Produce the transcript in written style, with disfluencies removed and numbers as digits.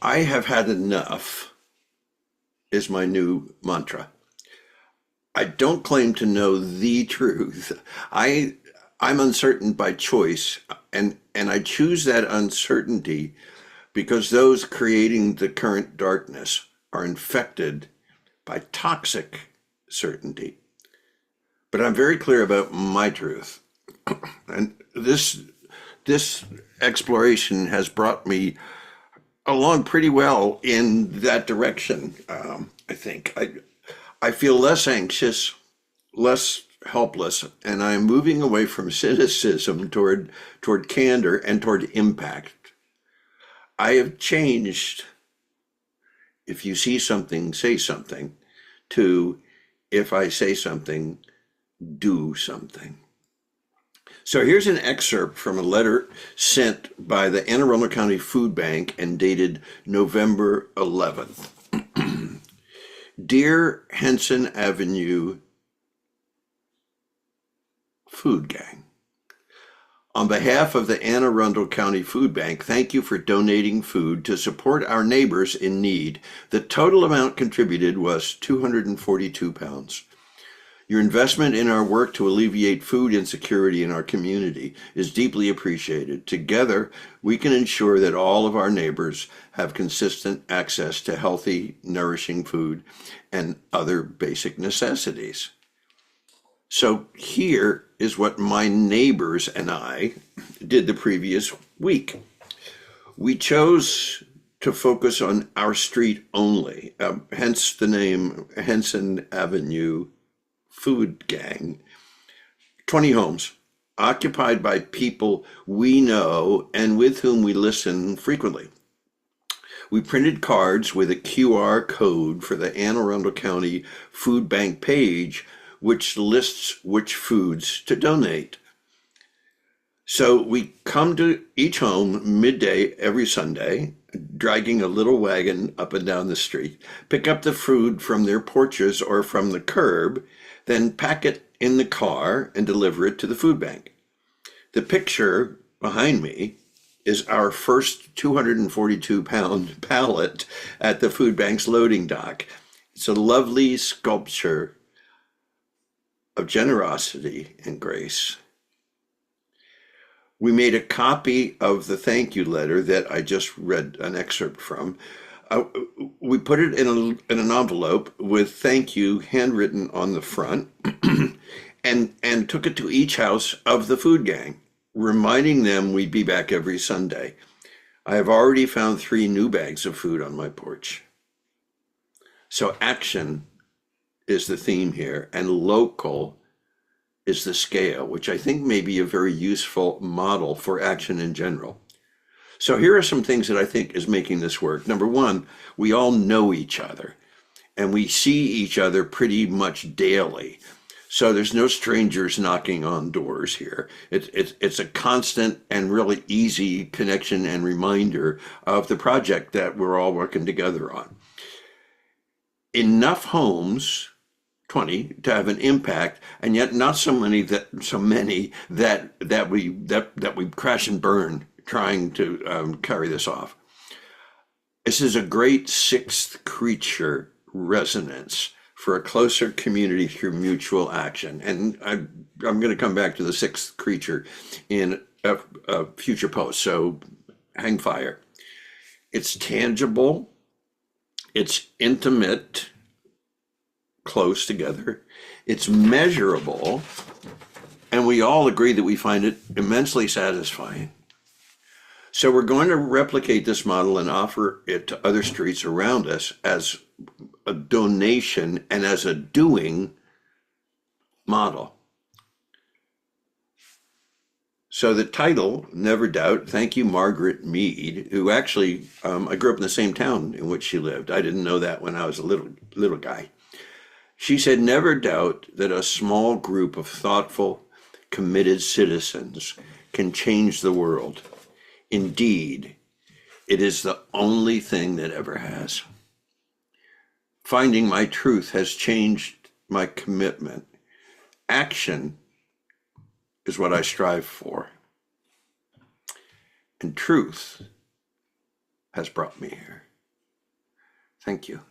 I have had enough is my new mantra. I don't claim to know the truth. I I'm uncertain by choice, and I choose that uncertainty because those creating the current darkness are infected by toxic certainty. But I'm very clear about my truth. And this exploration has brought me along pretty well in that direction. I think I feel less anxious, less helpless, and I'm moving away from cynicism toward candor and toward impact. I have changed. If you see something, say something. To if I say something, do something. So here's an excerpt from a letter sent by the Anne Arundel County Food Bank and dated November 11th. Dear Henson Avenue Food Gang, on behalf of the Anne Arundel County Food Bank, thank you for donating food to support our neighbors in need. The total amount contributed was 242 pounds. Your investment in our work to alleviate food insecurity in our community is deeply appreciated. Together, we can ensure that all of our neighbors have consistent access to healthy, nourishing food and other basic necessities. So here is what my neighbors and I did the previous week. We chose to focus on our street only, hence the name Henson Avenue Food Gang. 20 homes occupied by people we know and with whom we listen frequently. We printed cards with a QR code for the Anne Arundel County Food Bank page, which lists which foods to donate. So we come to each home midday every Sunday, dragging a little wagon up and down the street, pick up the food from their porches or from the curb, then pack it in the car and deliver it to the food bank. The picture behind me is our first 242-pound pallet at the food bank's loading dock. It's a lovely sculpture of generosity and grace. We made a copy of the thank you letter that I just read an excerpt from. We put it in an envelope with thank you handwritten on the front and took it to each house of the food gang, reminding them we'd be back every Sunday. I have already found 3 new bags of food on my porch. So action is the theme here, and local is the scale, which I think may be a very useful model for action in general. So here are some things that I think is making this work. Number one, we all know each other and we see each other pretty much daily. So there's no strangers knocking on doors here. It's a constant and really easy connection and reminder of the project that we're all working together on. Enough homes, 20, to have an impact, and yet not so many that we crash and burn trying to carry this off. This is a great sixth creature resonance for a closer community through mutual action. And I'm going to come back to the sixth creature in a future post, so hang fire. It's tangible, it's intimate, close together, it's measurable, and we all agree that we find it immensely satisfying. So we're going to replicate this model and offer it to other streets around us as a donation and as a doing model. So the title, Never Doubt, thank you, Margaret Mead, who actually, I grew up in the same town in which she lived. I didn't know that when I was a little guy. She said, never doubt that a small group of thoughtful, committed citizens can change the world. Indeed, it is the only thing that ever has. Finding my truth has changed my commitment. Action is what I strive for. And truth has brought me here. Thank you.